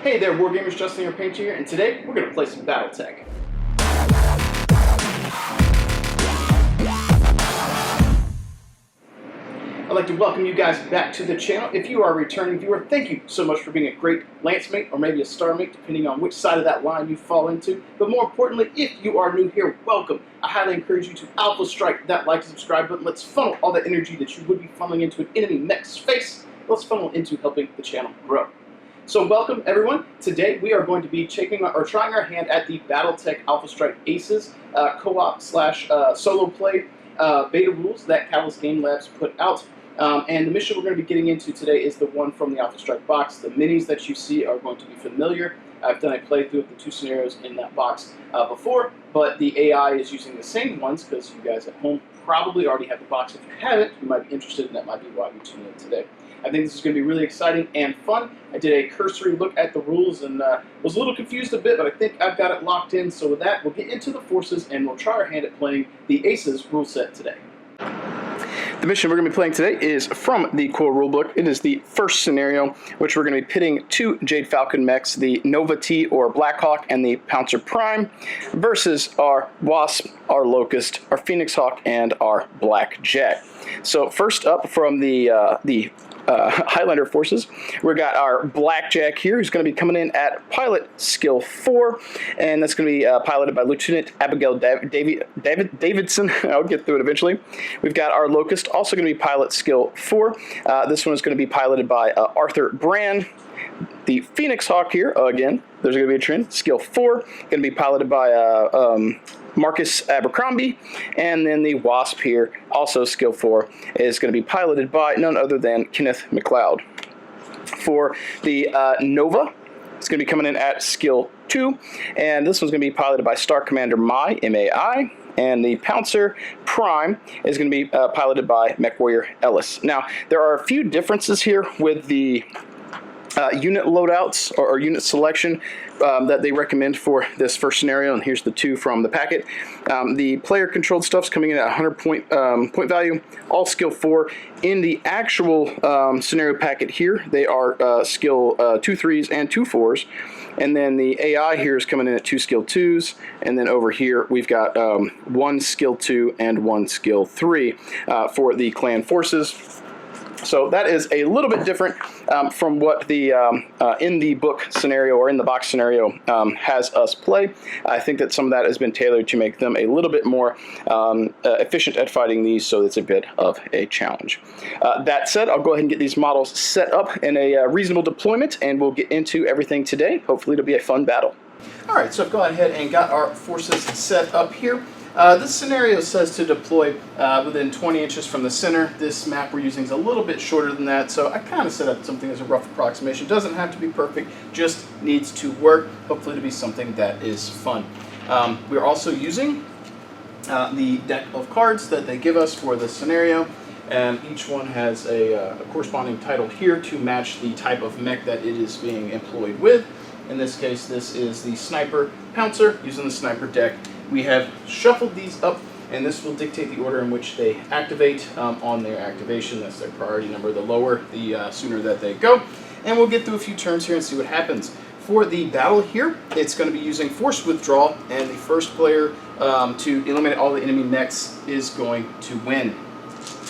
Hey there, Wargamers, Justin here, Painter here, and today we're going to play some Battletech. I'd like to welcome you guys back to the channel. If you are a returning viewer, thank you so much for being a great lance mate or maybe a star mate, depending on which side of that line you fall into. But more importantly, if you are new here, welcome. I highly encourage you to alpha strike that like and subscribe button. Let's funnel all that energy that you would be funneling into an enemy mech's face. Let's funnel into helping the channel grow. So welcome everyone. Today we are going to be trying our hand at the Battletech Alpha Strike Aces co-op slash solo play beta rules that Catalyst Game Labs put out. And the mission we're going to be getting into today is the one from the Alpha Strike box. The minis that you see are going to be familiar. I've done a playthrough of the two scenarios in that box before, but the AI is using the same ones because you guys at home probably already have the box. If you haven't, you might be interested, and that might be why you tuned in today. I think this is going to be really exciting and fun. I did a cursory look at the rules and was a little confused a bit, but I think I've got it locked in. So with that, we'll get into the forces and we'll try our hand at playing the Aces rule set today. The mission we're going to be playing today is from the core rulebook. It is the first scenario, which we're going to be pitting two Jade Falcon mechs, the Nova T or Blackhawk and the Pouncer Prime, versus our Wasp, our Locust, our Phoenix Hawk, and our Blackjack. So first up from the Highlander forces, we've got our Blackjack here, who's going to be coming in at Pilot Skill 4, and that's going to be piloted by Lieutenant Abigail Davidson. I'll get through it eventually. We've got our Locust, also going to be Pilot Skill 4. This one is going to be piloted by Arthur Brand. The Phoenix Hawk here, again, there's going to be a trend, Skill 4, going to be piloted by Marcus Abercrombie, and then the Wasp here, also Skill 4, is going to be piloted by none other than Kenneth McLeod. For the Nova, it's going to be coming in at Skill 2, and this one's going to be piloted by Star Commander Mai, M-A-I, and the Pouncer Prime is going to be piloted by MechWarrior Ellis. Now, there are a few differences here with the unit loadouts or unit selection that they recommend for this first scenario, and here's the two from the packet. The player controlled stuff's coming in at 100 point value, all skill 4. In the actual scenario packet here, they are skill 2 3s and 2 4s, and then the AI here is coming in at 2 skill 2s, and then over here we've got 1 skill 2 and 1 skill 3 for the clan forces. So that is a little bit different from what the in the book scenario or in the box scenario has us play. I think that some of that has been tailored to make them a little bit more efficient at fighting these, so it's a bit of a challenge. That said, I'll go ahead and get these models set up in a reasonable deployment, and we'll get into everything today. Hopefully it'll be a fun battle. All right, so I've gone ahead and got our forces set up here. This scenario says to deploy within 20 inches from the center. This map we're using is a little bit shorter than that, so I kind of set up something as a rough approximation. Doesn't have to be perfect, just needs to work, hopefully to be something that is fun. We're also using the deck of cards that they give us for this scenario, and each one has a corresponding title here to match the type of mech that it is being employed with. In this case, this is the Sniper Pouncer, using the Sniper deck. We have shuffled these up, and this will dictate the order in which they activate on their activation. That's their priority number. The lower, the sooner that they go. And we'll get through a few turns here and see what happens. For the battle here, it's going to be using force withdrawal, and the first player to eliminate all the enemy mechs is going to win.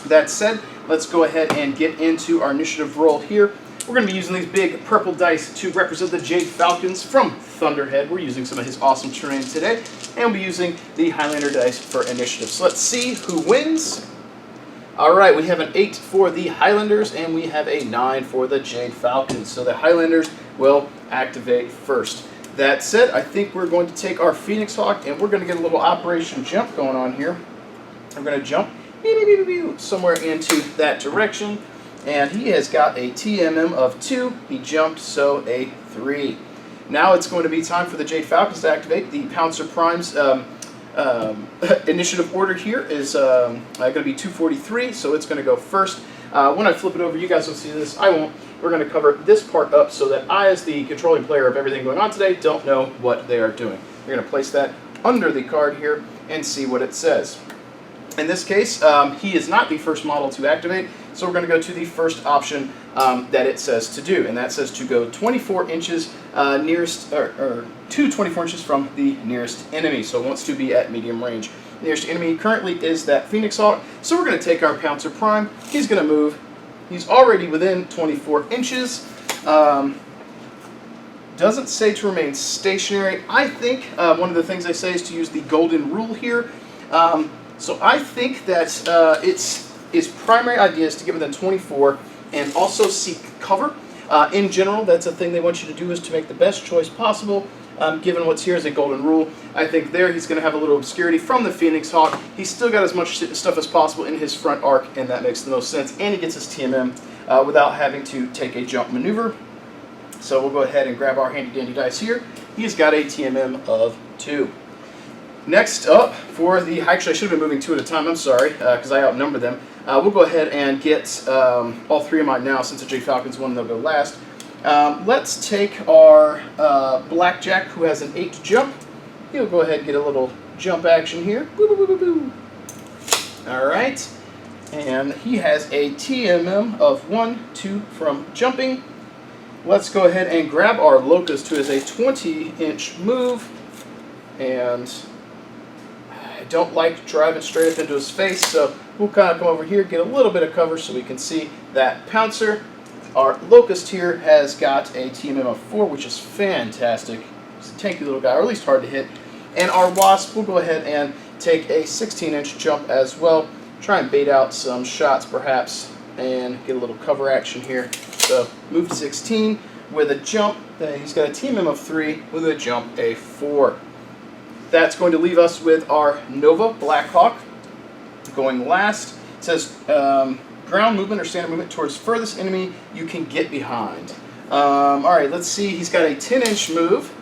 That said, let's go ahead and get into our initiative roll here. We're going to be using these big purple dice to represent the Jade Falcons from Thunderhead. We're using some of his awesome terrain today, and we'll be using the Highlander dice for initiative. So let's see who wins. All right, we have an 8 for the Highlanders, and we have a 9 for the Jade Falcons. So the Highlanders will activate first. That said, I think we're going to take our Phoenix Hawk, and we're going to get a little Operation Jump going on here. I'm going to jump somewhere into that direction. And he has got a TMM of 2. He jumped, so a 3. Now it's going to be time for the Jade Falcons to activate. The Pouncer Prime's initiative order here is going to be 243, so it's going to go first. When I flip it over, you guys will see this. I won't. We're going to cover this part up so that I, as the controlling player of everything going on today, don't know what they are doing. We're going to place that under the card here and see what it says. In this case, he is not the first model to activate, So we're going to go to the first option that it says to do, and that says to go 24 inches nearest, or to 24 inches from the nearest enemy. So it wants to be at medium range. Nearest enemy currently is that Phoenix Hawk. So we're going to take our Pouncer Prime. He's going to move. He's already within 24 inches. Doesn't say to remain stationary. I think one of the things they say is to use the golden rule here. So I think that its primary idea is to get within 24 and also seek cover. In general, that's a thing they want you to do, is to make the best choice possible. Given what's here as a golden rule, I think there he's going to have a little obscurity from the Phoenix Hawk. He's still got as much stuff as possible in his front arc, and that makes the most sense. And he gets his TMM without having to take a jump maneuver. So we'll go ahead and grab our handy dandy dice here. He's got a TMM of 2. Next up for the, actually I should have been moving 2 at a time, I'm sorry, because I outnumber them. We'll go ahead and get all 3 of mine now, since the Jade Falcon's one, they'll go last. Let's take our Blackjack, who has an 8 jump. He'll go ahead and get a little jump action here. Alright, and he has a TMM of 1, 2 from jumping. Let's go ahead and grab our Locust, who is a 20-inch move, and I don't like driving straight up into his face, so we'll kind of come over here, get a little bit of cover so we can see that Pouncer. Our Locust here has got a TMM of 4, which is fantastic. He's a tanky little guy, or at least hard to hit. And our Wasp will go ahead and take a 16-inch jump as well. Try and bait out some shots, perhaps, and get a little cover action here. So move to 16 with a jump. He's got a TMM of 3 with a jump a 4. That's going to leave us with our Nova Blackhawk going last. It says ground movement or standard movement towards furthest enemy you can get behind. Alright, let's see. He's got a 10-inch move.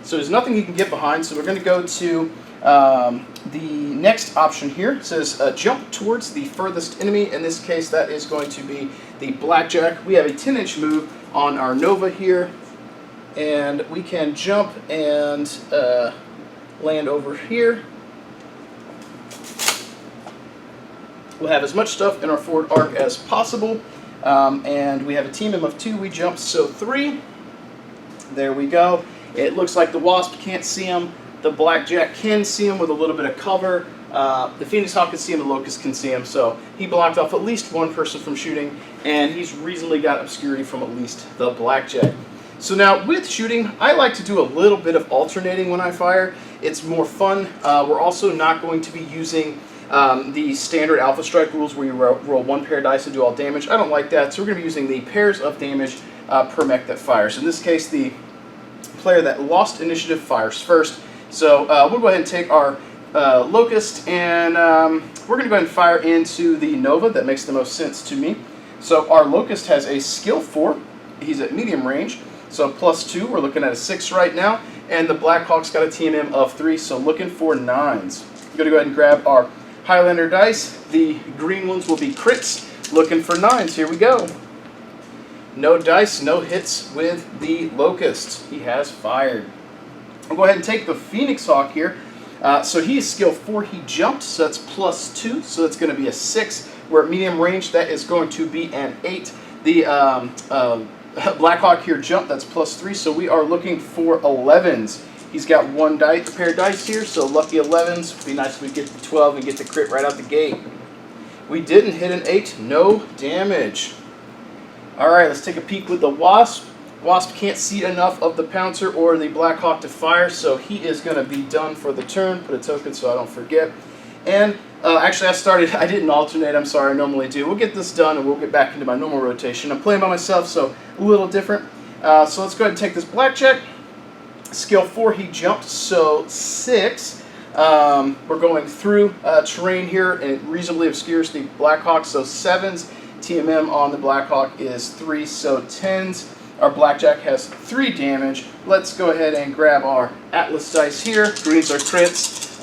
So there's nothing he can get behind. So we're going to go to the next option here. It says jump towards the furthest enemy. In this case, that is going to be the Blackjack. We have a 10-inch move on our Nova here. And we can jump and land over here. We'll have as much stuff in our forward arc as possible. And we have a TMM of 2. We jump, so 3. There we go. It looks like the Wasp can't see him. The Blackjack can see him with a little bit of cover. The Phoenix Hawk can see him, the Locust can see him. So he blocked off at least one person from shooting, and he's reasonably got obscurity from at least the Blackjack. So now with shooting, I like to do a little bit of alternating when I fire. It's more fun. We're also not going to be using the standard Alpha Strike rules where you roll 1 pair of dice and do all damage. I don't like that, so we're going to be using the pairs of damage per mech that fires. In this case, the player that lost initiative fires first. So we'll go ahead and take our Locust, and we're going to go ahead and fire into the Nova. That makes the most sense to me. So our Locust has a skill 4. He's at medium range. So +2, we're looking at a 6 right now. And the Blackhawk's got a TMM of 3, so looking for 9s. We're going to go ahead and grab our Highlander dice. The green ones will be crits. Looking for 9s. Here we go. No dice, no hits with the Locust. He has fired. I'll go ahead and take the Phoenix Hawk here. So he is skill 4. He jumped, so that's +2. So that's going to be a 6. We're at medium range. That is going to be an 8. The Blackhawk here jumped. That's +3. So we are looking for 11s. He's got 1 pair of dice here, so lucky 11s. It'd be nice if we get the 12 and get the crit right out the gate. We didn't hit an 8. No damage. Alright, let's take a peek with the Wasp. Wasp can't see enough of the Pouncer or the Blackhawk to fire, so he is going to be done for the turn. Put a token so I don't forget. And actually I didn't alternate, I'm sorry, I normally do. We'll get this done and we'll get back into my normal rotation. I'm playing by myself, so a little different. So let's go ahead and take this Blackjack. Skill 4, he jumped, so 6. We're going through terrain here, and it reasonably obscures the Blackhawk, so 7s. TMM on the Blackhawk is 3, so 10s. Our Blackjack has 3 damage. Let's go ahead and grab our Atlas dice here. Greens are crits.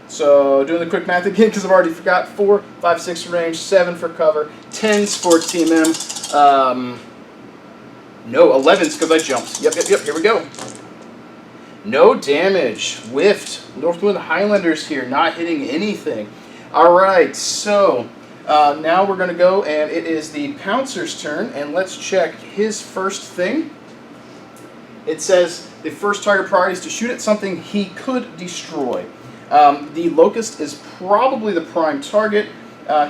So doing the quick math again, because I've already forgot. 4, 5, 6 range, 7 for cover, 10s for TMM. No, 11s because I jumped. Yep, here we go. No damage. Whiffed. Northwind Highlanders here, not hitting anything. Alright, so Now we're going to go, and it is the Pouncer's turn, and let's check his first thing. It says the first target priority is to shoot at something he could destroy. The Locust is probably the prime target.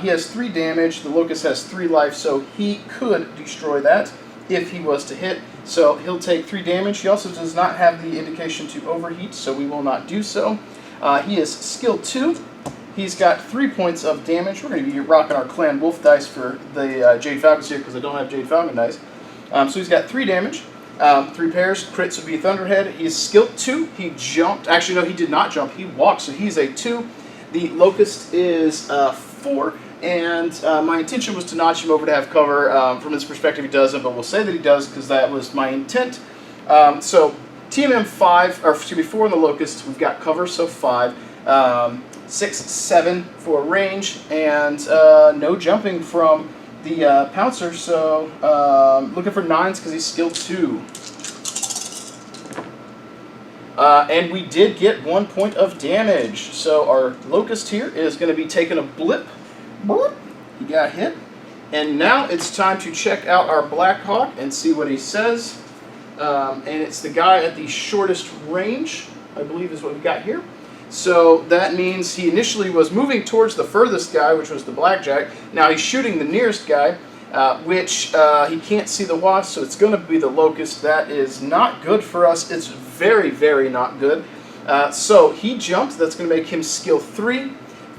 He has 3 damage. The Locust has 3 life, so he could destroy that if he was to hit. So he'll take 3 damage. He also does not have the indication to overheat, so we will not do so. He is skill 2. He's got 3 points of damage. We're going to be rocking our Clan Wolf dice for the Jade Falcons here because I don't have Jade Falcon dice. So he's got 3 damage. 3 pairs. Crits would be Thunderhead. He is skill 2. He jumped. Actually, no, he did not jump. He walked, so he's a 2. The Locust is 4. And my intention was to notch him over to have cover. From his perspective, he doesn't, but we'll say that he does because that was my intent. So TMM 5, or excuse me, 4 on the Locust. We've got cover, so 5. 6, 7 for range, and no jumping from the Pouncer, so looking for 9s because he's skill 2. And we did get 1 point of damage, so our Locust here is going to be taking a blip. He got hit. And now it's time to check out our Blackhawk and see what he says. And it's the guy at the shortest range, I believe is what we got here. So that means he initially was moving towards the furthest guy, which was the Blackjack. Now he's shooting the nearest guy, which he can't see the wasp, so it's going to be the Locust. That is not good for us. It's very, very not good. So he jumped. That's going to make him skill 3.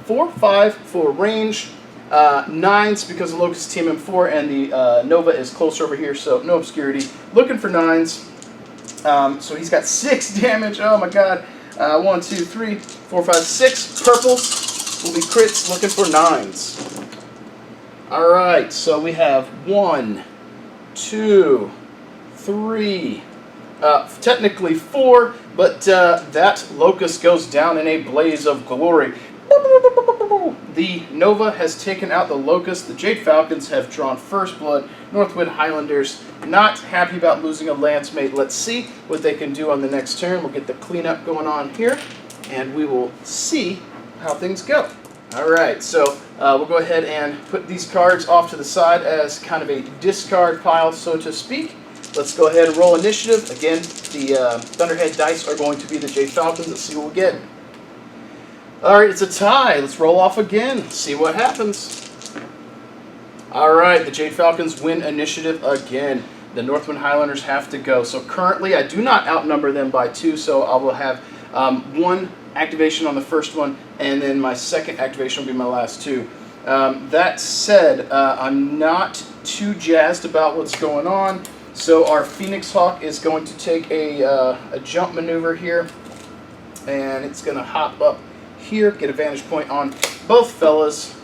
4, 5 for range. 9s because the Locust is TMM4 and the Nova is closer over here, so no obscurity. Looking for 9s. So he's got 6 damage. Oh my god. 1, 2, 3, 4, 5, 6 purples will be crits, looking for 9s. Alright, so we have 1, 2, 3, technically 4, but that Locust goes down in a blaze of glory. The Nova has taken out the Locust. The Jade Falcons have drawn first blood. Northwind Highlanders not happy about losing a lance mate. Let's see what they can do on the next turn. We'll get the cleanup going on here, and we will see how things go. Alright, so we'll go ahead and put these cards off to the side as kind of a discard pile, so to speak. Let's go ahead and roll initiative. Again, the Thunderhead dice are going to be the Jade Falcons. Let's see what we get. Alright, it's a tie. Let's roll off again. See what happens. Alright, the Jade Falcons win initiative again. The Northwind Highlanders have to go. So currently, I do not outnumber them by 2, so I will have 1 activation on the first one, and then my second activation will be my last 2. That said, I'm not too jazzed about what's going on. So our Phoenix Hawk is going to take a jump maneuver here, and it's going to hop up here, get a vantage point on both fellas.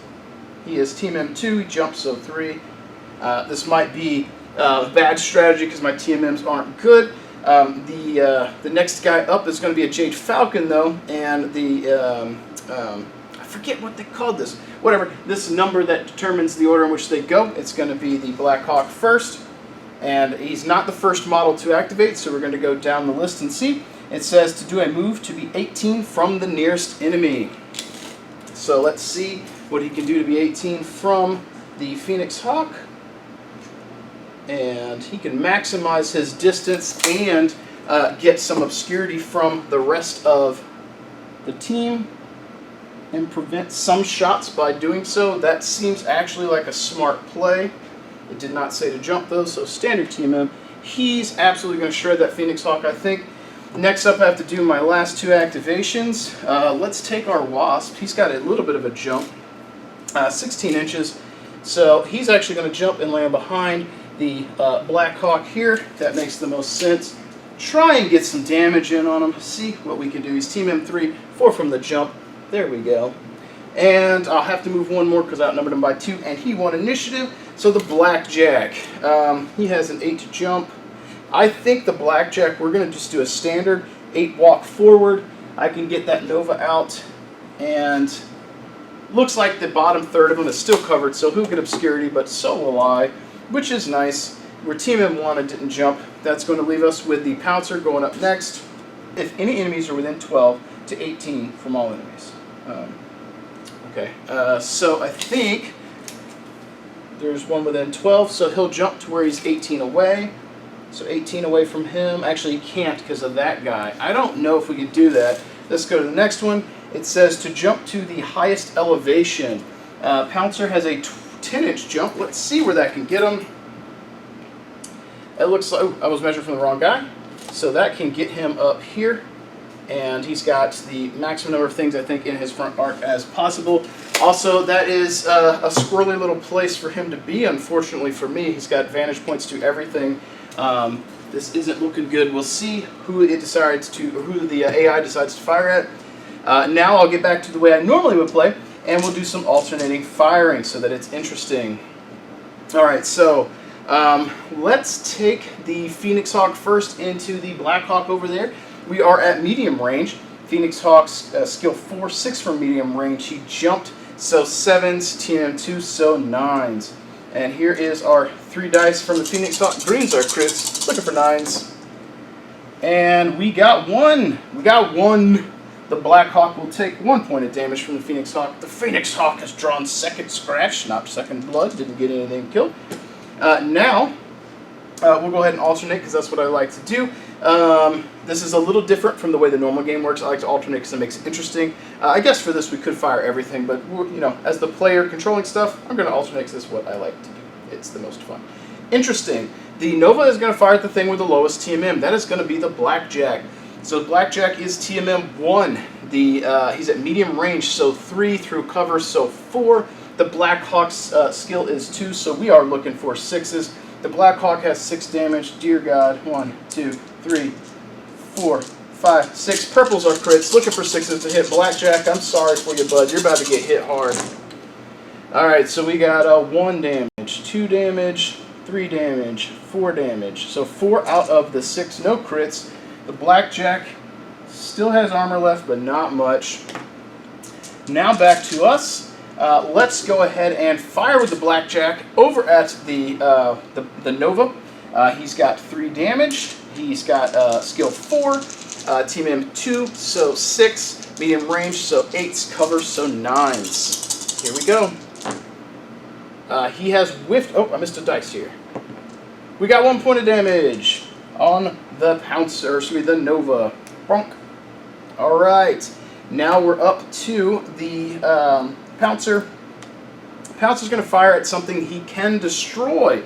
He is Team M2, he jumps so 3. This might be a bad strategy because my TMMs aren't good. The next guy up is going to be a Jade Falcon though, and the I forget what they called this. Whatever, this number that determines the order in which they go, it's going to be the Black Hawk first. And he's not the first model to activate, so we're going to go down the list and see. It says to do a move to be 18 from the nearest enemy. So let's see what he can do to be 18 from the Phoenix Hawk. And he can maximize his distance and get some obscurity from the rest of the team and prevent some shots by doing so. That seems actually like a smart play. It did not say to jump though, so standard TMM. He's absolutely going to shred that Phoenix Hawk, I think. Next up, I have to do my last 2 activations. Let's take our Wasp. He's got a little bit of a jump, 16 inches. So he's actually going to jump and land behind the Black Hawk here. That makes the most sense. Try and get some damage in on him. See what we can do. He's Team M3, 4 from the jump. There we go. And I'll have to move 1 more because I outnumbered him by 2, and he won initiative. So the Blackjack, he has an 8 to jump. I think the Blackjack, we're going to just do a standard 8 walk forward. I can get that Nova out, and looks like the bottom third of him is still covered, so he'll get obscurity, but so will I, which is nice. We're Team M1, I didn't jump. That's going to leave us with the Pouncer going up next. If any enemies are within 12 to 18 from all enemies. Okay, so I think There's one within 12, so he'll jump to where he's 18 away. So 18 away from him. Actually, he can't because of that guy. I don't know if we could do that. Let's go to the next one. It says to jump to the highest elevation. Pouncer has a 10-inch jump. Let's see where that can get him. It looks like, oh, I was measuring from the wrong guy. So that can get him up here. And he's got the maximum number of things, I think, in his front arc as possible. Also, that is a squirrely little place for him to be. Unfortunately for me, he's got vantage points to everything. This isn't looking good. We'll see who it decides to, or who the AI decides to fire at. Now I'll get back to the way I normally would play, and we'll do some alternating firing so that it's interesting. All right, so let's take the Phoenix Hawk first into the Black Hawk over there. We are at medium range. Phoenix Hawk's skill 4, 6 from medium range. He jumped, so 7s, TM2, so 9s. And here is our 3 dice from the Phoenix Hawk. Greens are crits, looking for 9s. And we got 1. We got 1. The Black Hawk will take 1 point of damage from the Phoenix Hawk. The Phoenix Hawk has drawn second scratch, not second blood, didn't get anything killed. Now, we'll go ahead and alternate because that's what I like to do. This is a little different from the way the normal game works. I like to alternate because it makes it interesting. I guess for this we could fire everything, but you know, as the player controlling stuff, I'm going to alternate because that's what I like to do. It's the most fun. Interesting. The Nova is going to fire at the thing with the lowest TMM. That is going to be the Blackjack. So Blackjack is TMM 1. He's at medium range, so 3 through cover, so 4. The Black Hawk's skill is 2, so we are looking for 6s. The Black Hawk has 6 damage. Dear God. 1, 2, 3, 4, 5, 6. Purples are crits. Looking for 6s to hit. Blackjack, I'm sorry for you, bud. You're about to get hit hard. Alright, so we got 1 damage, 2 damage, 3 damage, 4 damage. So 4 out of the 6, no crits. The Blackjack still has armor left, but not much. Now back to us. Let's go ahead and fire with the Blackjack over at the Nova. He's got 3 damage. He's got skill 4, TMM 2, so 6, medium range, so 8s, cover, so 9s. Here we go. He has whiffed. Oh, I missed a dice here. We got 1 point of damage on the Pouncer, the Nova. Bonk. All right. Now we're up to the Pouncer. Pouncer's going to fire at something he can destroy.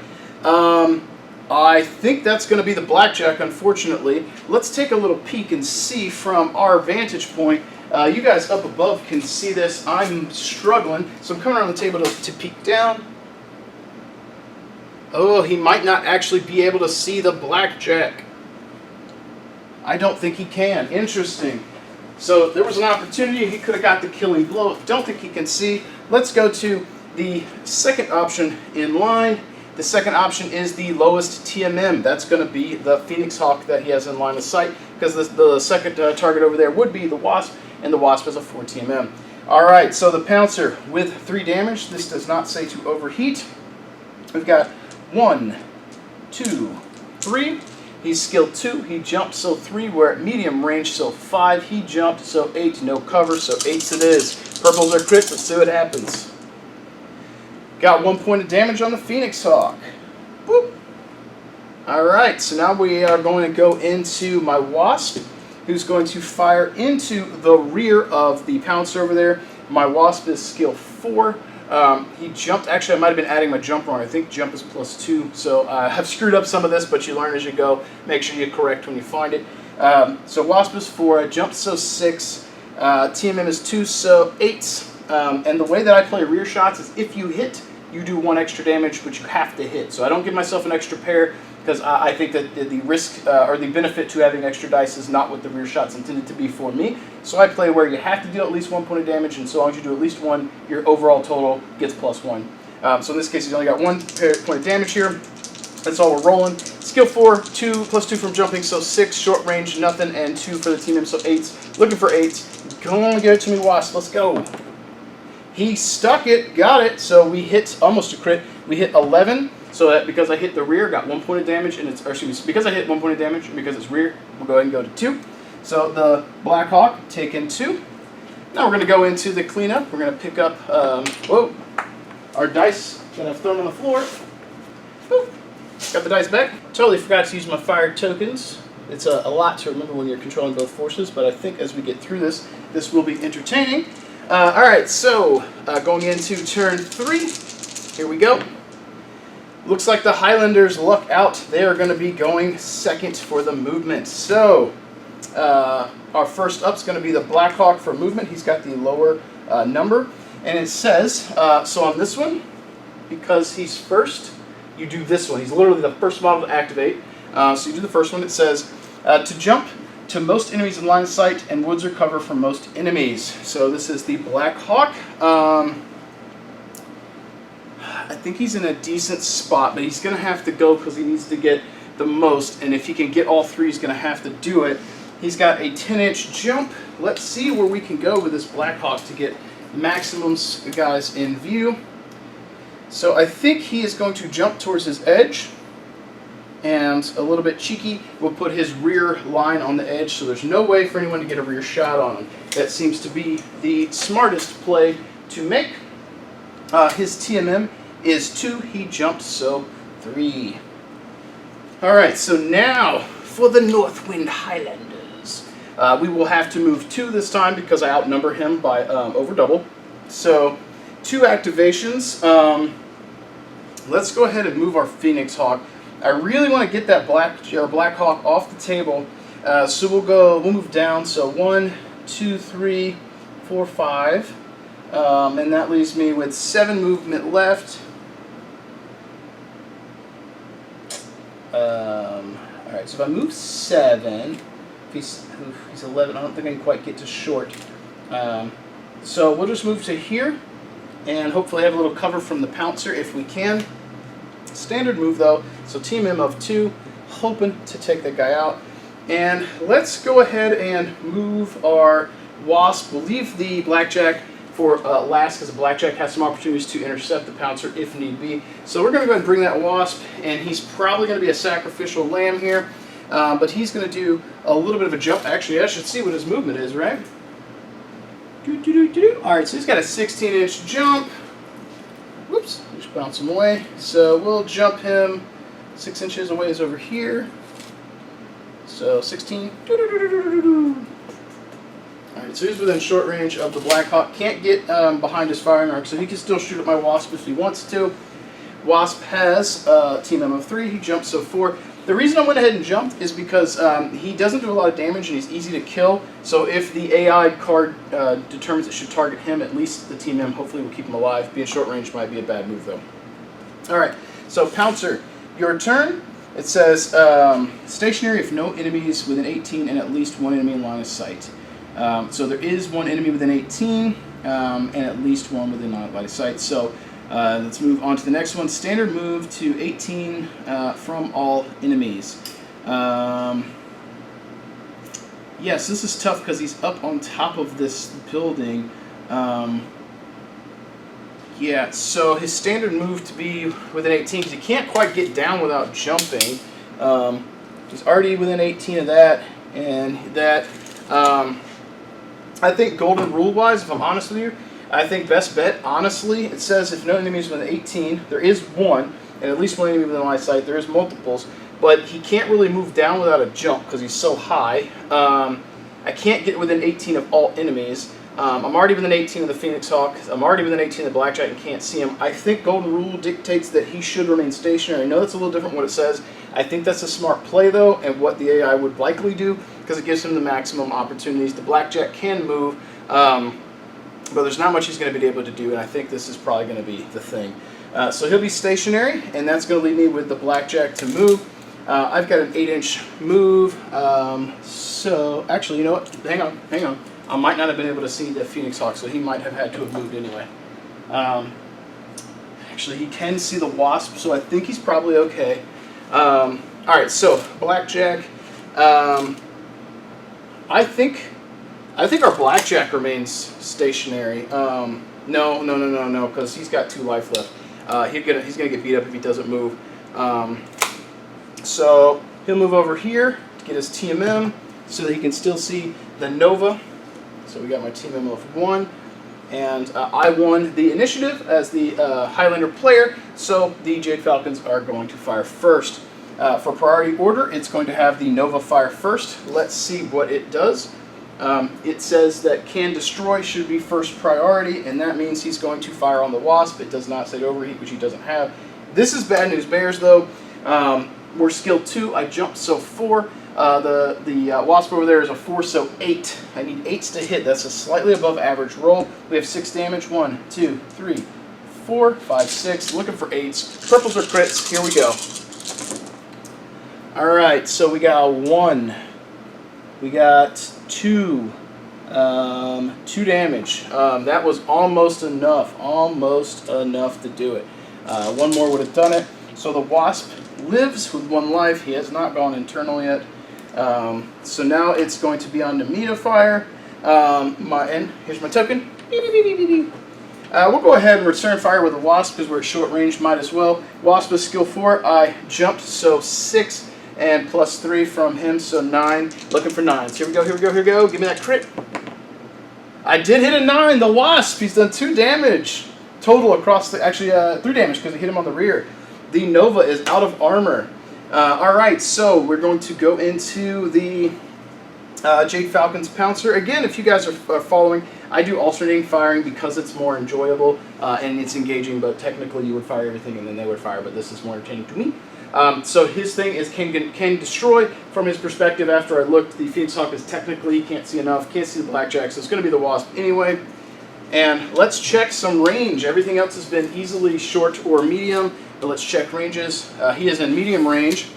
I think that's going to be the Blackjack, unfortunately. Let's take a little peek and see from our vantage point. You guys up above can see this. I'm struggling, so I'm coming around the table to peek down. Oh, he might not actually be able to see the Blackjack. I don't think he can. Interesting. So there was an opportunity. He could have got the killing blow. Don't think he can see. Let's go to the second option in line. The second option is the lowest TMM. That's going to be the Phoenix Hawk that he has in line of sight, because the second target over there would be the Wasp, and the Wasp has a 4 TMM. Alright, so the Pouncer with 3 damage. This does not say to overheat. We've got 1, 2, 3. He's skill 2. He jumped, so 3. We're at medium range, so 5. He jumped, so 8. No cover, so 8s it is. Purples are crits. Let's see what happens. Got 1 point of damage on the Phoenix Hawk. Boop. Alright, so now we are going to go into my Wasp, who's going to fire into the rear of the Pouncer over there. My Wasp is skill 4. He jumped. Actually, I might have been adding my jump wrong. I think jump is +2. So I've screwed up some of this, but you learn as you go. Make sure you correct when you find it. So Wasp is 4. Jump, so 6. TMM is 2, so 8. And the way that I play rear shots is if you hit, you do 1 extra damage, but you have to hit. So I don't give myself an extra pair because I think that the risk or the benefit to having extra dice is not what the rear shot's intended to be for me. So I play where you have to deal at least 1 point of damage, and so long as you do at least 1, your overall total gets +1. So in this case, he's only got 1 point of damage here. That's all we're rolling. Skill 4, 2, +2 from jumping, so 6. Short range, nothing, and 2 for the TMM, so 8s. Looking for 8s. Go on, give it to me, Wasp. Let's go. He stuck it, got it, so we hit almost a crit. We hit 11, so that because I hit the rear, got 1 point of damage, and it's, or excuse me, because I hit 1 point of damage, and because it's rear, we'll go ahead and go to 2. So the Black Hawk taking 2. Now we're going to go into the cleanup. We're going to pick up, our dice that I've thrown on the floor. Boop. Got the dice back. Totally forgot to use my fire tokens. It's a lot to remember when you're controlling both forces, but I think as we get through this, this will be entertaining. Alright, so going into turn 3, here we go. Looks like the Highlanders luck out. They are going to be going second for the movement. So, our first up is going to be the Blackhawk for movement. He's got the lower number. And it says, so on this one, because he's first, you do this one. He's literally the first model to activate. So you do the first one. It says, to jump to most enemies in line of sight and woods or cover from most enemies. So this is the Blackhawk. I think he's in a decent spot, but he's going to have to go because he needs to get the most. And if he can get all 3, he's going to have to do it. He's got a 10-inch jump. Let's see where we can go with this Blackhawk to get maximums, guys, in view. So I think he is going to jump towards his edge. And a little bit cheeky, we'll put his rear line on the edge, so there's no way for anyone to get a rear shot on him. That seems to be the smartest play to make. His TMM is 2, he jumped, so 3. Alright, so now for the Northwind Highlanders. We will have to move 2 this time because I outnumber him by over double. So, 2 activations. Let's go ahead and move our Phoenix Hawk. I really want to get that Black Hawk off the table. So we'll move down. So 1, 2, 3, 4, 5. And that leaves me with 7 movement left. Alright, so if I move 7, he's 11, I don't think I can quite get to short. So we'll just move to here, and hopefully have a little cover from the Pouncer if we can. Standard move though, so Team M of 2, hoping to take that guy out. And let's go ahead and move our Wasp. We'll leave the Blackjack for last because the Blackjack has some opportunities to intercept the Pouncer if need be. So we're going to go ahead and bring that Wasp, and he's probably going to be a sacrificial lamb here. But he's going to do a little bit of a jump. Actually, I should see what his movement is, right? Alright, so he's got a 16-inch jump. Whoops, just bounce him away. So we'll jump him 6 inches away is over here. So 16. Alright, so he's within short range of the Blackhawk. Can't get behind his firing arc, so he can still shoot at my Wasp if he wants to. Wasp has Team M of 3. He jumps, so 4. The reason I went ahead and jumped is because he doesn't do a lot of damage and he's easy to kill. So if the AI card determines it should target him, at least the Team M hopefully will keep him alive. Being short range might be a bad move though. Alright, so Pouncer, your turn. It says stationary if no enemies within 18 and at least 1 enemy in line of sight. So there is 1 enemy within 18 and at least 1 within line of sight. So let's move on to the next one. Standard move to 18 from all enemies. Yes, this is tough because he's up on top of this building. Yeah, so his standard move to be within 18 because he can't quite get down without jumping. He's already within 18 of that and that. I think golden rule-wise, if I'm honest with you, I think best bet, honestly, it says if no enemies within 18, there is 1, and at least 1 enemy within line of sight. There is multiples, but he can't really move down without a jump because he's so high. I can't get within 18 of all enemies. I'm already within 18 of the Phoenix Hawk. I'm already within 18 of the Blackjack and can't see him. I think golden rule dictates that he should remain stationary. I know that's a little different what it says. I think that's a smart play, though, and what the AI would likely do because it gives him the maximum opportunities. The Blackjack can move, but there's not much he's going to be able to do, and I think this is probably going to be the thing. So he'll be stationary, and that's going to leave me with the Blackjack to move. I've got an 8-inch move, so actually, you know what? Hang on. I might not have been able to see the Phoenix Hawk, so he might have had to have moved anyway. Actually, he can see the Wasp, so I think he's probably okay. Alright, so Blackjack. I think our Blackjack remains stationary. No, because he's got 2 life left. He's gonna get beat up if he doesn't move. So he'll move over here to get his TMM so that he can still see the Nova. So we got my TMM of 1. And I won the initiative as the Highlander player, so the Jade Falcons are going to fire first. For priority order, it's going to have the Nova fire first. Let's see what it does. It says that can destroy should be first priority, and that means he's going to fire on the Wasp. It does not say overheat, which he doesn't have. This is bad news bears, though. We're skill 2. I jumped, so 4. The Wasp over there is a 4, so 8. I need 8s to hit. That's a slightly above average roll. We have 6 damage. 1, 2, 3, 4, 5, 6. Looking for 8s. Purples are crits. Here we go. Alright, so we got 1. We got 2. 2 damage. That was almost enough. Almost enough to do it. One more would have done it. So the Wasp lives with 1 life. He has not gone internal yet. So now it's going to be on to me to fire. And here's my token. We'll go ahead and return fire with the Wasp because we're at short range. Might as well. Wasp is skill 4. I jumped, so 6. And plus 3 from him, so 9. Looking for 9s. Here we go, here we go, here we go. Give me that crit. I did hit a 9. The Wasp, he's done 2 damage. Total across the, actually 3 damage because I hit him on the rear. The Nova is out of armor. Alright, so we're going to go into the Jade Falcon's Pouncer. Again, if you guys are following, I do alternating firing because it's more enjoyable and it's engaging, but technically you would fire everything and then they would fire, but this is more entertaining to me. So his thing is can destroy. From his perspective, after I looked, the Phoenix Hawk is technically, can't see enough, can't see the Blackjack, so it's going to be the Wasp anyway. And let's check some range. Everything else has been easily short or medium, but let's check ranges. He is in medium range,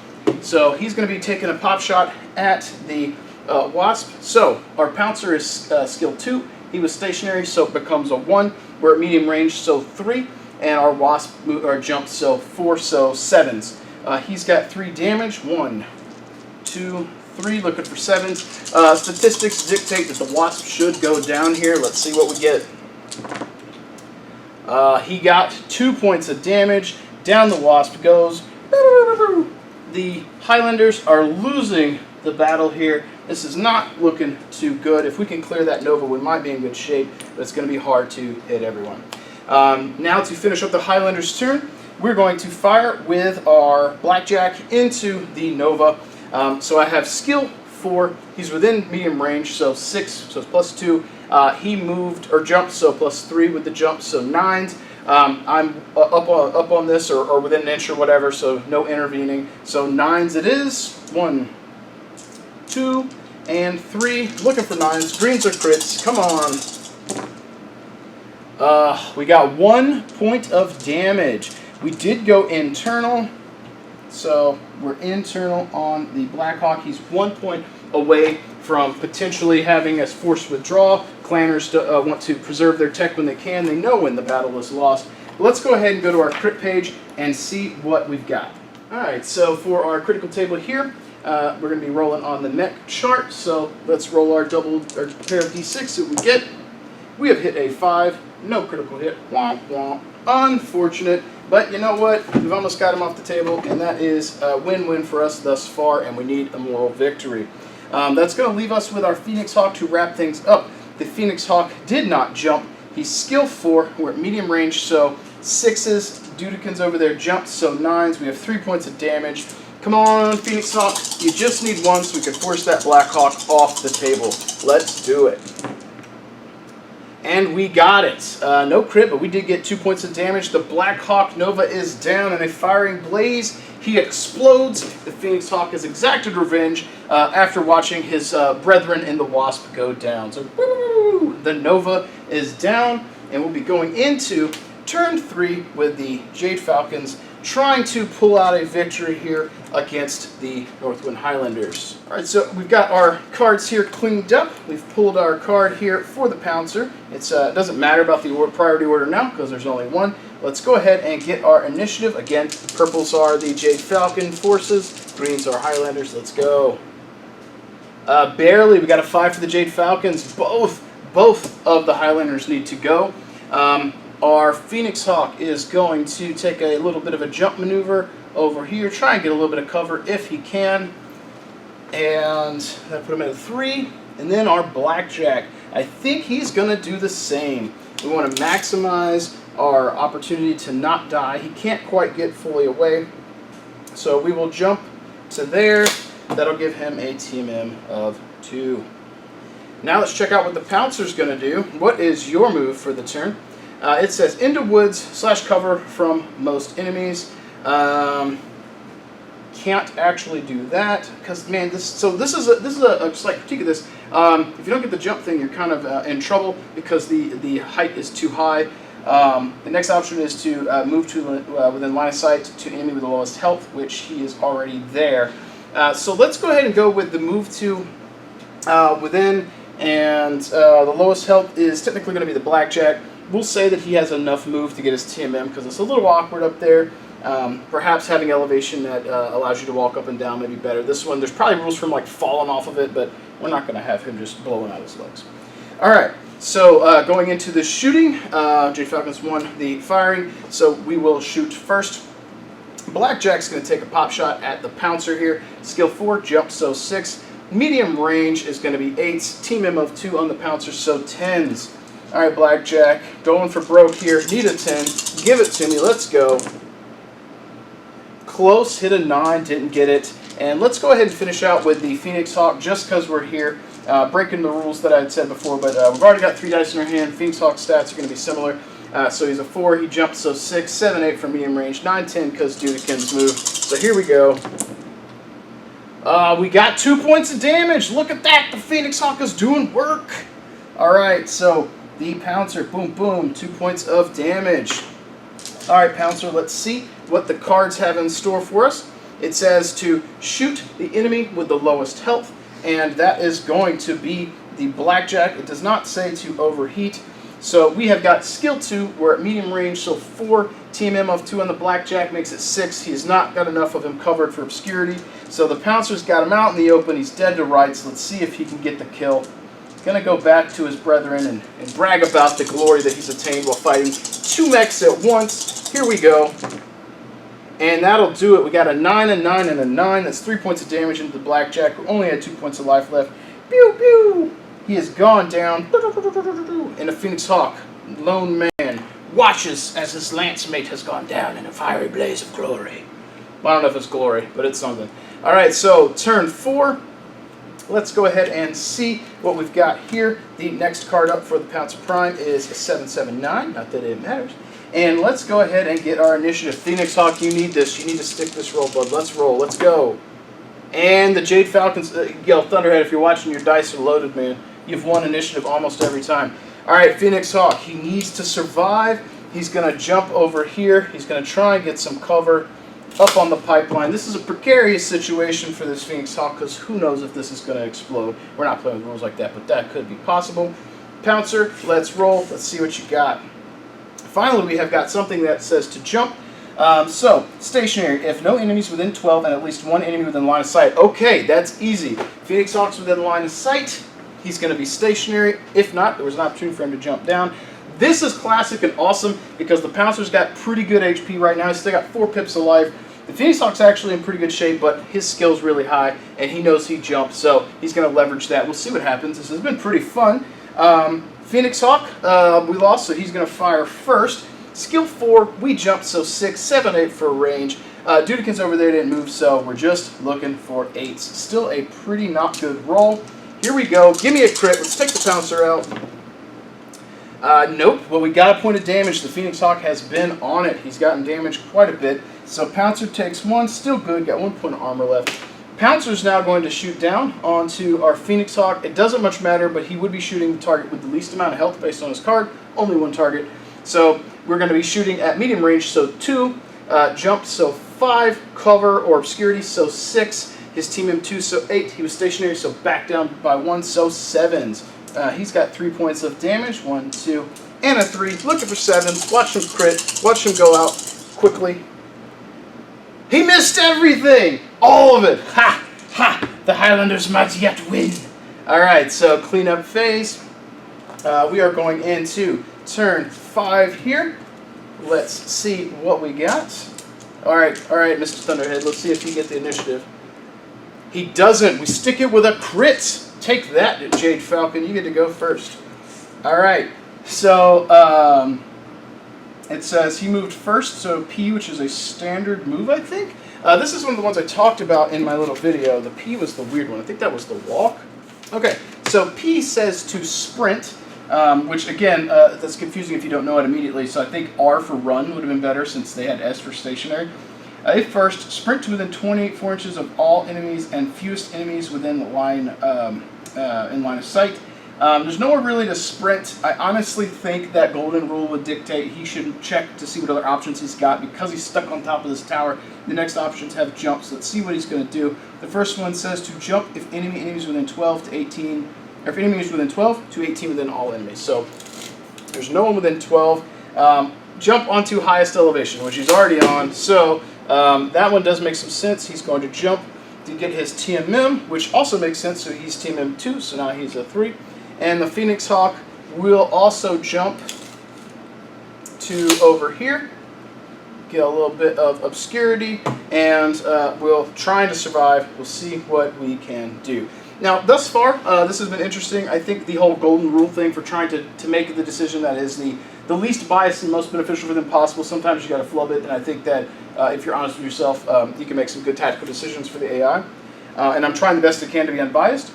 so he's going to be taking a pop shot at the Wasp. So our Pouncer is skill 2. He was stationary, so it becomes a 1. We're at medium range, so 3. And our Wasp jump, so 4, so 7s. He's got 3 damage. 1, 2, 3. Looking for 7s. Statistics dictate that the Wasp should go down here. Let's see what we get. He got 2 points of damage. Down the Wasp goes. The Highlanders are losing the battle here. This is not looking too good. If we can clear that Nova, we might be in good shape, but it's going to be hard to hit everyone. Now to finish up the Highlanders' turn, we're going to fire with our Blackjack into the Nova. So I have skill 4. He's within medium range, so 6, so it's plus 2. He moved or jumped, so plus 3 with the jump, so 9s. I'm up on this or within an inch or whatever, so no intervening. So 9s it is. 1, 2, and 3. Looking for 9s. Greens are crits. Come on. We got 1 point of damage. We did go internal, so we're internal on the Blackhawk. He's 1 point away from potentially having us forced withdraw. Clanners want to preserve their tech when they can. They know when the battle is lost. But let's go ahead and go to our crit page and see what we've got. Alright, so for our critical table here, we're going to be rolling on the neck chart. So let's roll our pair of d6, see what we get. We have hit a 5, no critical hit. Womp womp. Unfortunate. But you know what? We've almost got him off the table, and that is a win-win for us thus far, and we need a moral victory. That's going to leave us with our Phoenix Hawk to wrap things up. The Phoenix Hawk did not jump. He's skill 4. We're at medium range, so 6s. Dudekin's over there jumped, so 9s. We have 3 points of damage. Come on, Phoenix Hawk. You just need 1 so we can force that Black Hawk off the table. Let's do it. And we got it. No crit, but we did get 2 points of damage. The Black Hawk Nova is down in a firing blaze. He explodes. The Phoenix Hawk has exacted revenge after watching his brethren in the Wasp go down. So, woo! The Nova is down, and we'll be going into turn 3 with the Jade Falcons, trying to pull out a victory here against the Northwind Highlanders. Alright, so we've got our cards here cleaned up. We've pulled our card here for the Pouncer. It doesn't matter about the priority order now because there's only 1. Let's go ahead and get our initiative. Again, purples are the Jade Falcon forces, greens are Highlanders. Let's go. Barely, we got a 5 for the Jade Falcons. Both of the Highlanders need to go. Our Phoenix Hawk is going to take a little bit of a jump maneuver over here, try and get a little bit of cover if he can. And that put him at a 3. And then our Blackjack, I think he's going to do the same. We want to maximize our opportunity to not die. He can't quite get fully away, so we will jump to there. That'll give him a TMM of 2. Now let's check out what the Pouncer's going to do. What is your move for the turn? It says into woods / cover from most enemies. Can't actually do that because, man, this is a slight critique of this. If you don't get the jump thing, you're kind of in trouble because the height is too high. The next option is to move to within line of sight to enemy with the lowest health, which he is already there. So let's go ahead and go with the move to within, and the lowest health is technically going to be the Blackjack. We'll say that he has enough move to get his TMM because it's a little awkward up there. Perhaps having elevation that allows you to walk up and down may be better. This one, there's probably rules from like falling off of it, but we're not going to have him just blowing out his legs. All right, so going into the shooting, Jade Falcon's won the firing, so we will shoot first. Blackjack's going to take a pop shot at the Pouncer here. Skill 4, jump, so 6. Medium range is going to be 8s. TMM of 2 on the Pouncer, so 10s. All right, Blackjack, going for broke here. Need a 10. Give it to me. Let's go. Close, hit a 9, didn't get it. And let's go ahead and finish out with the Phoenix Hawk just because we're here. Breaking the rules that I had said before, but we've already got 3 dice in our hand. Phoenix Hawk stats are going to be similar. So he's a 4, he jumps, so 6, 7, 8 for medium range, 9, 10 because Dudekin's move. So here we go. We got 2 points of damage. Look at that. The Phoenix Hawk is doing work. All right, so the Pouncer, boom, boom, 2 points of damage. All right, Pouncer, let's see what the cards have in store for us. It says to shoot the enemy with the lowest health, and that is going to be the Blackjack. It does not say to overheat. So we have got skill 2, we're at medium range, so 4 TMM of 2 on the Blackjack makes it 6. He's not got enough of him covered for obscurity. So the Pouncer's got him out in the open, he's dead to rights. Let's see if he can get the kill. Gonna go back to his brethren and brag about the glory that he's attained while fighting 2 mechs at once. Here we go. And that'll do it. We got a 9, a 9, and a 9. That's 3 points of damage into the Blackjack, who only had 2 points of life left. Pew, pew! He has gone down. And the Phoenix Hawk, lone man, watches as his lance mate has gone down in a fiery blaze of glory. Well, I don't know if it's glory, but it's something. All right, so turn 4. Let's go ahead and see what we've got here. The next card up for the Pouncer Prime is a 779. Not that it matters. And let's go ahead and get our initiative. Phoenix Hawk, you need this. You need to stick this roll, bud. Let's roll. Let's go. And the Jade Falcons, Thunderhead, if you're watching, your dice are loaded, man. You've won initiative almost every time. All right, Phoenix Hawk, he needs to survive. He's going to jump over here. He's going to try and get some cover up on the pipeline. This is a precarious situation for this Phoenix Hawk because who knows if this is going to explode. We're not playing with rules like that, but that could be possible. Pouncer, let's roll. Let's see what you got. Finally, we have got something that says to jump. So, stationary. If no enemies within 12 and at least 1 enemy within line of sight. Okay, that's easy. Phoenix Hawk's within line of sight. He's going to be stationary. If not, there was an opportunity for him to jump down. This is classic and awesome because the Pouncer's got pretty good HP right now. He's still got 4 pips of life. The Phoenix Hawk's actually in pretty good shape, but his skill's really high, and he knows he jumps, so he's going to leverage that. We'll see what happens. This has been pretty fun. Phoenix Hawk, we lost, so he's going to fire first. Skill 4, we jumped, so 6, 7, 8 for range. Dudekin's over there didn't move, so we're just looking for 8s. Still a pretty not good roll. Here we go. Give me a crit. Let's take the Pouncer out. Nope. Well, we got a point of damage. The Phoenix Hawk has been on it. He's gotten damaged quite a bit. So Pouncer takes 1. Still good. Got 1 point of armor left. Pouncer's now going to shoot down onto our Phoenix Hawk. It doesn't much matter, but he would be shooting the target with the least amount of health based on his card. Only 1 target. So we're going to be shooting at medium range, so 2. Jump, so 5. Cover or obscurity, so 6. His team M2, so 8. He was stationary, so back down by 1, so 7s. He's got 3 points of damage. 1, 2, and a 3. Looking for 7s. Watch him crit. Watch him go out quickly. He missed everything! All of it! Ha! Ha! The Highlanders might yet win. Alright, so cleanup phase. We are going into turn 5 here. Let's see what we got. Alright, Mr. Thunderhead. Let's see if you get the initiative. He doesn't. We stick it with a crit. Take that, Jade Falcon. You get to go first. All right. So it says he moved first, so P, which is a standard move, I think. This is one of the ones I talked about in my little video. The P was the weird one. I think that was the walk. Okay, so P says to sprint, which again, that's confusing if you don't know it immediately. So I think R for run would have been better since they had S for stationary. If first, sprint to within 24 inches of all enemies and fewest enemies within the line in line of sight. There's nowhere really to sprint. I honestly think that golden rule would dictate he should check to see what other options he's got because he's stuck on top of this tower. The next options have jumps. Let's see what he's going to do. The first one says to jump if enemies within 12 to 18, or if enemies within 12 to 18 within all enemies. So there's no one within 12. Jump onto highest elevation, which he's already on. So that one does make some sense. He's going to jump to get his TMM, which also makes sense. So he's TMM 2, so now he's a 3. And the Phoenix Hawk will also jump to over here, get a little bit of obscurity, and we'll try to survive. We'll see what we can do. Now, thus far, this has been interesting. I think the whole golden rule thing for trying to make the decision that is the least biased and most beneficial for them possible, sometimes you got to flub it, and I think that if you're honest with yourself, you can make some good tactical decisions for the AI. And I'm trying the best I can to be unbiased.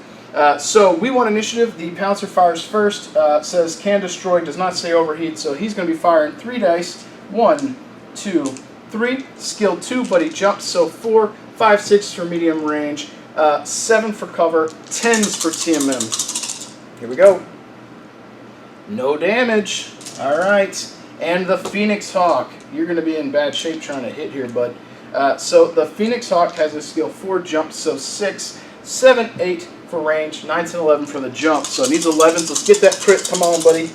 So we want initiative. The Pouncer fires first. Says can destroy, does not say overheat, so he's going to be firing 3 dice. 1, 2, 3. Skill 2, but he jumps, so 4, 5, 6 for medium range, 7 for cover, 10s for TMM. Here we go. No damage. All right. And the Phoenix Hawk. You're going to be in bad shape trying to hit here, bud. So the Phoenix Hawk has a skill 4 jump, so 6, 7, 8 for range, 9, 10, 11 for the jump. So it needs 11s. Let's get that crit. Come on, buddy.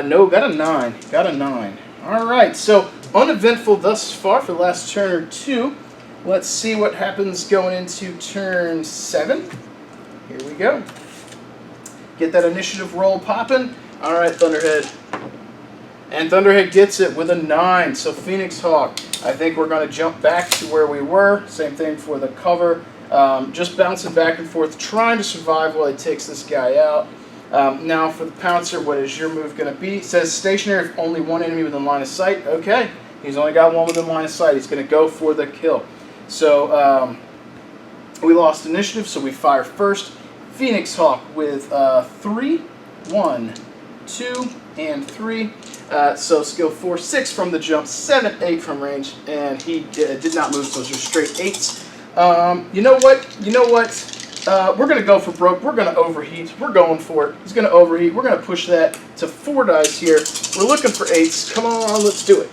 No, got a 9. Got a 9. All right. So uneventful thus far for the last turn or two. Let's see what happens going into turn 7. Here we go. Get that initiative roll popping. All right, Thunderhead. And Thunderhead gets it with a 9. So Phoenix Hawk, I think we're going to jump back to where we were. Same thing for the cover. Just bouncing back and forth, trying to survive while he takes this guy out. Now for the Pouncer, what is your move going to be? It says stationary if only one enemy within line of sight. Okay, he's only got one within line of sight. He's going to go for the kill. So we lost initiative, so we fire first. Phoenix Hawk with 3, 1, 2, and 3. So skill 4, 6 from the jump, 7, 8 from range, and he did not move, so those are straight 8s. You know what? We're going to go for broke. We're going to overheat. We're going for it. He's going to overheat. We're going to push that to 4 dice here. We're looking for 8s. Come on, let's do it.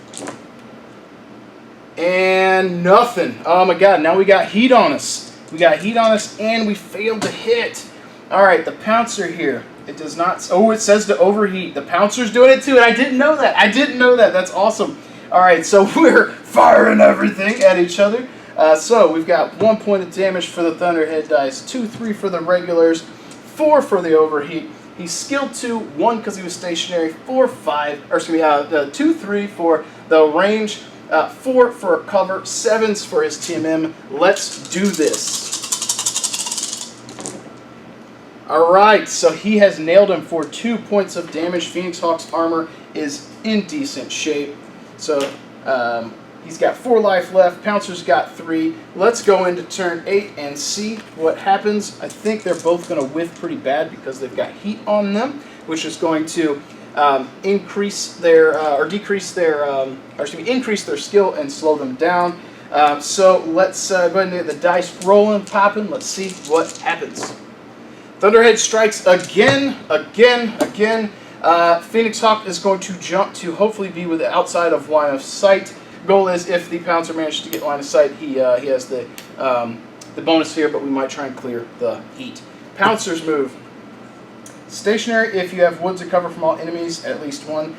And nothing. Oh my god, now we got heat on us. We got heat on us, and we failed to hit. Alright, the Pouncer here. It does not... Oh, it says to overheat. The Pouncer's doing it too, and I didn't know that. I didn't know that. That's awesome. Alright, so we're firing everything at each other. So we've got 1 point of damage for the Thunderhead dice, 2, 3 for the regulars, 4 for the overheat. He's skill 2, 1 because he was stationary, 4, 5, or excuse me, 2, 3 for the range, 4 for cover, 7s for his TMM. Let's do this. Alright, so he has nailed him for 2 points of damage. Phoenix Hawk's armor is in decent shape. So he's got 4 life left. Pouncer's got 3. Let's go into turn 8 and see what happens. I think they're both going to whiff pretty bad because they've got heat on them, which is going to increase their or decrease their or excuse me, increase their skill and slow them down. So let's go ahead and get the dice rolling, popping. Let's see what happens. Thunderhead strikes again. Phoenix Hawk is going to jump to hopefully be with the outside of line of sight. Goal is if the Pouncer manages to get line of sight, he has the bonus here, but we might try and clear the heat. Pouncer's move. Stationary if you have woods to cover from all enemies, at least one.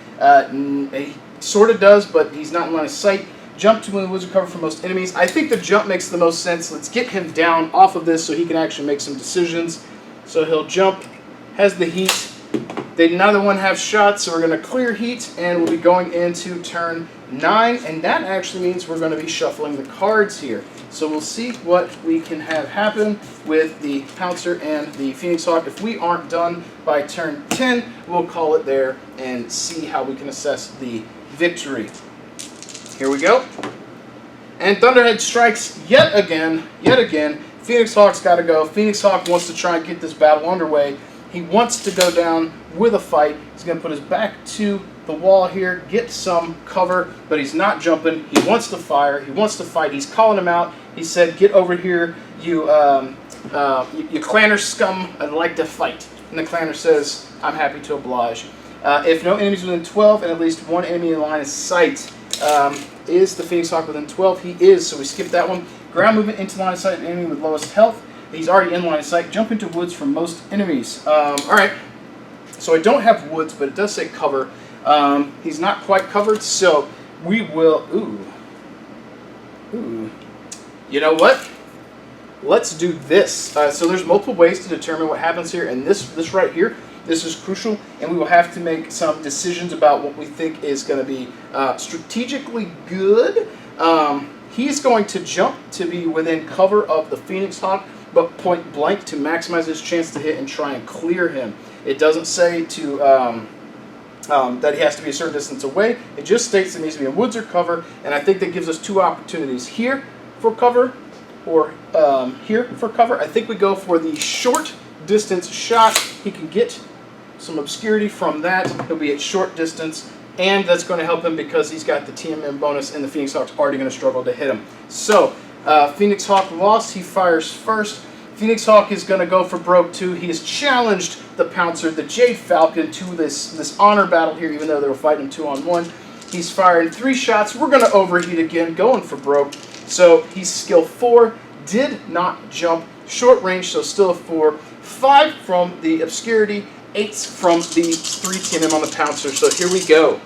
He sort of does, but he's not in line of sight. Jump to when the woods are covered from most enemies. I think the jump makes the most sense. Let's get him down off of this so he can actually make some decisions. So he'll jump, has the heat. They neither one have shots, so we're going to clear heat, and we'll be going into turn 9, and that actually means we're going to be shuffling the cards here. So we'll see what we can have happen with the Pouncer and the Phoenix Hawk. If we aren't done by turn 10, we'll call it there and see how we can assess the victory. Here we go. And Thunderhead strikes yet again. Phoenix Hawk's got to go. Phoenix Hawk wants to try and get this battle underway. He wants to go down with a fight. He's going to put his back to the wall here, get some cover, but he's not jumping. He wants to fire. He wants to fight. He's calling him out. He said, "Get over here, you clanner scum. I'd like to fight." And the clanner says, "I'm happy to oblige." If no enemies within 12 and at least one enemy in line of sight, is the Phoenix Hawk within 12? He is, so we skip that one. Ground movement into line of sight, an enemy with lowest health. He's already in line of sight. Jump into woods for most enemies. Alright, so I don't have woods, but it does say cover. He's not quite covered, so we will... Ooh. You know what? Let's do this. So there's multiple ways to determine what happens here, and this right here, this is crucial, and we will have to make some decisions about what we think is going to be strategically good. He's going to jump to be within cover of the Phoenix Hawk, but point blank to maximize his chance to hit and try and clear him. It doesn't say to that he has to be a certain distance away. It just states that he needs to be in woods or cover, and I think that gives us two opportunities: here for cover or here for cover. I think we go for the short distance shot. He can get some obscurity from that. He'll be at short distance, and that's going to help him because he's got the TMM bonus, and the Phoenix Hawk's already going to struggle to hit him. So, Phoenix Hawk lost. He fires first. Phoenix Hawk is going to go for broke too. He has challenged the Pouncer, the Jade Falcon, to this honor battle here, even though they were fighting him 2-on-1. He's firing 3 shots. We're going to overheat again, going for broke. So he's skill 4, did not jump, short range, so still a 4. 5 from the obscurity, 8 from the 3 TMM on the Pouncer. So here we go.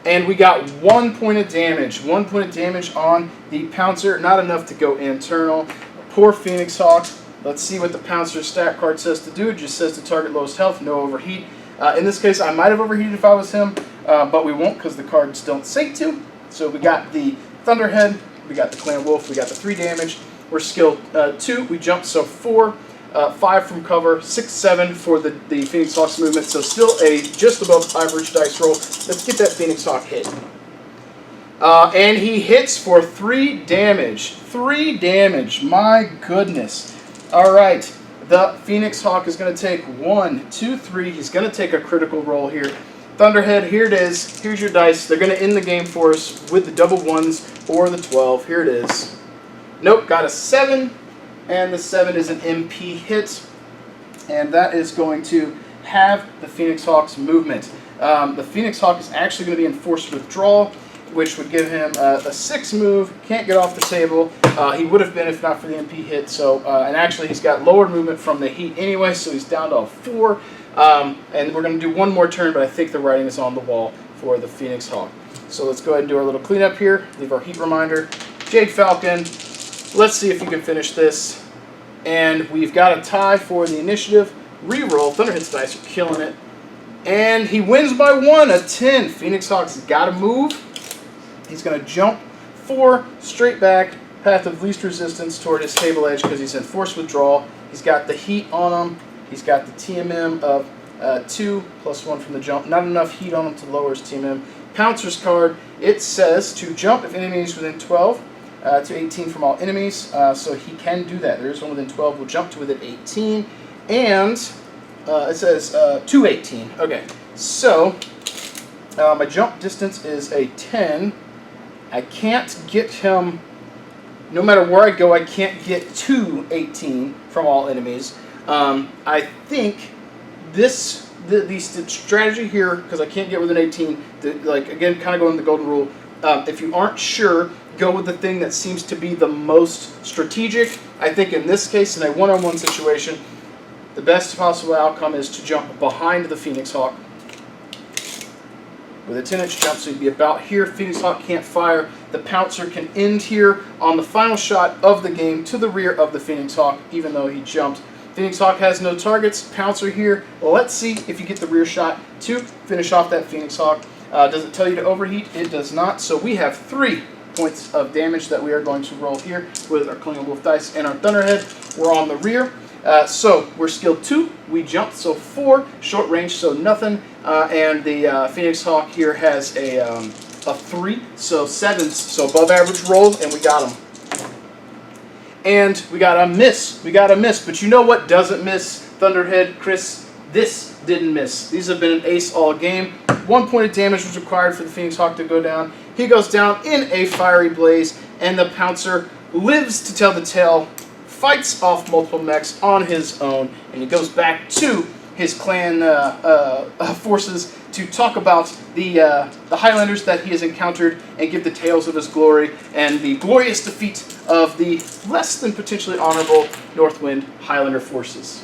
And we got 1 point of damage. 1 point of damage on the Pouncer. Not enough to go internal. Poor Phoenix Hawk. Let's see what the Pouncer stat card says to do. It just says to target lowest health, no overheat. In this case, I might have overheated if I was him, but we won't because the cards don't say to. So we got the Thunderhead, we got the Clan Wolf, we got the 3 damage. We're skill 2. We jump, so 4. 5 from cover, 6, 7 for the Phoenix Hawk's movement, so still a just above average dice roll. Let's get that Phoenix Hawk hit. And he hits for 3 damage. 3 damage, my goodness. Alright, the Phoenix Hawk is going to take 1, 2, 3. He's going to take a critical roll here. Thunderhead, here it is. Here's your dice. They're going to end the game for us with the double 1s or the 12. Here it is. Nope, got a 7. And the 7 is an MP hit, and that is going to have the Phoenix Hawk's movement. The Phoenix Hawk is actually going to be in forced withdrawal, which would give him a 6 move, can't get off the table. He would have been if not for the MP hit, so, and actually he's got lower movement from the heat anyway, so he's down to a 4. And we're going to do one more turn, but I think the writing is on the wall for the Phoenix Hawk. So let's go ahead and do our little cleanup here, leave our heat reminder. Jade Falcon. Let's see if you can finish this. And we've got a tie for the initiative. Reroll. Thunderhead's dice are killing it. And he wins by 1, a 10. Phoenix Hawk's got to move. He's going to jump 4 straight back, path of least resistance toward his table edge because he's in forced withdrawal. He's got the heat on him. He's got the TMM of 2 plus 1 from the jump. Not enough heat on him to lower his TMM. Pouncer's card, it says to jump if enemies within 12. To 18 from all enemies, so he can do that. There is one within 12. We'll jump to within 18, and it says to 18. Okay, so my jump distance is a 10. I can't get him, no matter where I go, I can't get to 18 from all enemies. I think the strategy here, because I can't get within 18, again, kind of going the golden rule, if you aren't sure, go with the thing that seems to be the most strategic. I think in this case, in a one-on-one situation, the best possible outcome is to jump behind the Phoenix Hawk with a 10-inch jump, so you'd be about here. Phoenix Hawk can't fire. The Pouncer can end here on the final shot of the game to the rear of the Phoenix Hawk, even though he jumped. Phoenix Hawk has no targets. Pouncer here. Well, let's see if you get the rear shot to finish off that Phoenix Hawk. Does it tell you to overheat? It does not. So we have 3 points of damage that we are going to roll here with our Clinging Wolf dice and our Thunderhead. We're on the rear. So we're skilled 2, we jump, so 4, short range, so nothing, and the Phoenix Hawk here has a 3, so 7s, so above average roll, and we got him. And we got a miss, but you know what doesn't miss, Thunderhead, Chris? This didn't miss. These have been an ace all game. 1 point of damage was required for the Phoenix Hawk to go down. He goes down in a fiery blaze, and the Pouncer lives to tell the tale, fights off multiple mechs on his own, and he goes back to his clan forces to talk about the Highlanders that he has encountered and give the tales of his glory and the glorious defeat of the less than potentially honorable Northwind Highlander forces.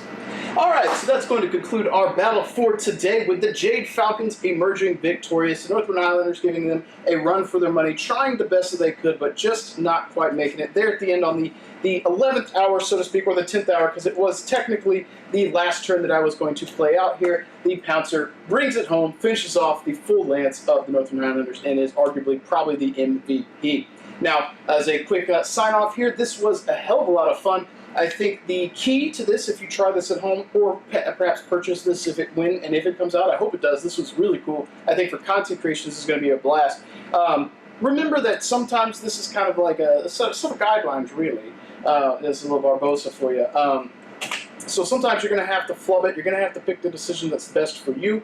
Alright, so that's going to conclude our battle for today with the Jade Falcons emerging victorious. The Northwind Highlanders giving them a run for their money, trying the best that they could, but just not quite making it. There at the end on the 11th hour, so to speak, or the 10th hour, because it was technically the last turn that I was going to play out here. The Pouncer brings it home, finishes off the full lance of the Northwind Highlanders, and is arguably probably the MVP. Now, as a quick sign-off here, this was a hell of a lot of fun. I think the key to this, if you try this at home, or perhaps purchase this if it comes out, I hope it does. This was really cool. I think for content creation, this is going to be a blast. Remember that sometimes this is kind of like a set of guidelines, really. This is a little Barbosa for you. So sometimes you're going to have to flub it. You're going to have to pick the decision that's best for you.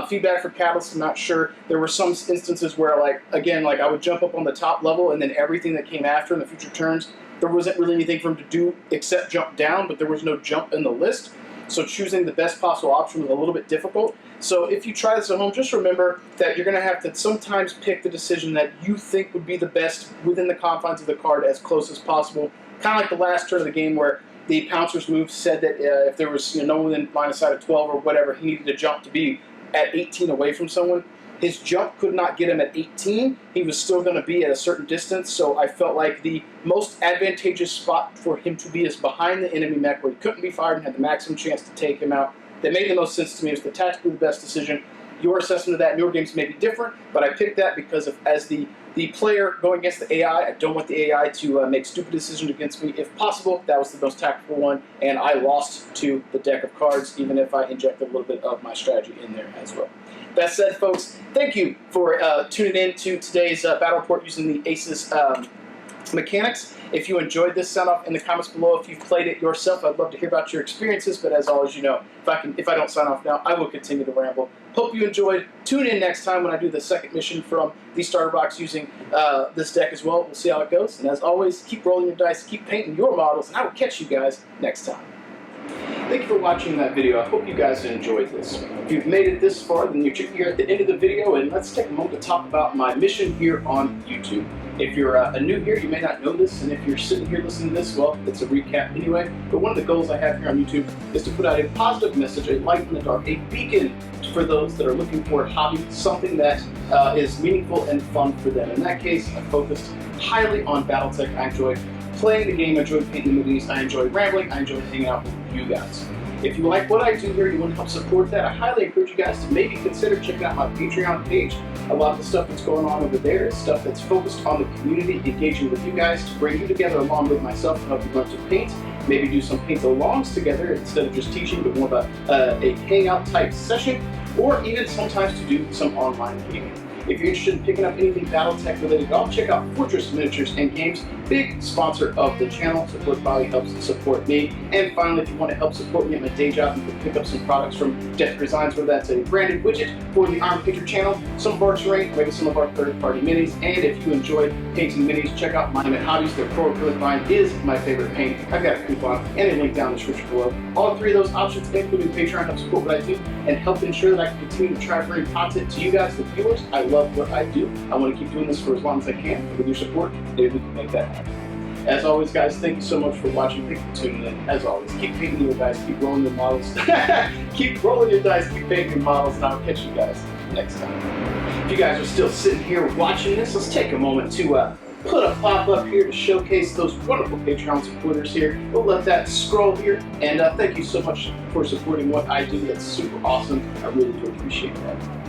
Feedback for Catalyst, I'm not sure. There were some instances where, like I would jump up on the top level, and then everything that came after in the future turns, there wasn't really anything for him to do except jump down, but there was no jump in the list. So choosing the best possible option was a little bit difficult. So if you try this at home, just remember that you're going to have to sometimes pick the decision that you think would be the best within the confines of the card as close as possible. Kind of like the last turn of the game where the Pouncer's move said that if there was no one within line of sight of 12 or whatever, he needed to jump to be at 18 away from someone. His jump could not get him at 18. He was still going to be at a certain distance, so I felt like the most advantageous spot for him to be is behind the enemy mech where he couldn't be fired and had the maximum chance to take him out. That made the most sense to me. It was tactically the best decision. Your assessment of that in your games may be different, but I picked that because as the player going against the AI, I don't want the AI to make stupid decisions against me. If possible, that was the most tactical one, and I lost to the deck of cards, even if I injected a little bit of my strategy in there as well. That said, folks, thank you for tuning in to today's battle report using the Aces mechanics. If you enjoyed this, sound off in the comments below. If you've played it yourself, I'd love to hear about your experiences, but as always, you know, if I don't sign off now, I will continue to ramble. Hope you enjoyed. Tune in next time when I do the second mission from the starter box using this deck as well. We'll see how it goes. And as always, keep rolling your dice, keep painting your models, and I will catch you guys next time. Thank you for watching that video. I hope you guys enjoyed this. If you've made it this far, then you're at the end of the video, and let's take a moment to talk about my mission here on YouTube. If you're new here, you may not know this, and if you're sitting here listening to this, well, it's a recap anyway. But one of the goals I have here on YouTube is to put out a positive message, a light in the dark, a beacon for those that are looking for a hobby, something that is meaningful and fun for them. In that case, I focused highly on Battletech. I enjoy playing the game, I enjoy painting movies, I enjoy rambling, I enjoy hanging out with you guys. If you like what I do here, you want to help support that, I highly encourage you guys to maybe consider checking out my Patreon page. A lot of the stuff that's going on over there is stuff that's focused on the community, engaging with you guys to bring you together along with myself to help you learn to paint, maybe do some paint-alongs together instead of just teaching, but more of a hangout type session, or even sometimes to do some online gaming. If you're interested in picking up anything Battletech related, I'll check out Fortress Miniatures and Games, big sponsor of the channel. Support probably helps support me. And finally, if you want to help support me at my day job, you can pick up some products from Death Designs, whether that's a branded widget for the Iron Painter channel, some of our terrain, maybe some of our third-party minis. And if you enjoy painting minis, check out Monument Hobbies. Their Pro Acrylic line is my favorite paint. I've got a coupon and a link down in the description below. All three of those options, including Patreon, help support what I do and help ensure that I can continue to try to bring content to you guys, the viewers. I love what I do. I want to keep doing this for as long as I can. With your support, maybe we can make that happen. As always, guys, thank you so much for watching. Thank you for tuning in. As always, keep painting your dice, keep rolling your models. Keep rolling your dice, keep painting your models, and I'll catch you guys next time. If you guys are still sitting here watching this, let's take a moment to put a pop-up here to showcase those wonderful Patreon supporters here. We'll let that scroll here, and thank you so much for supporting what I do. That's super awesome. I really do appreciate that.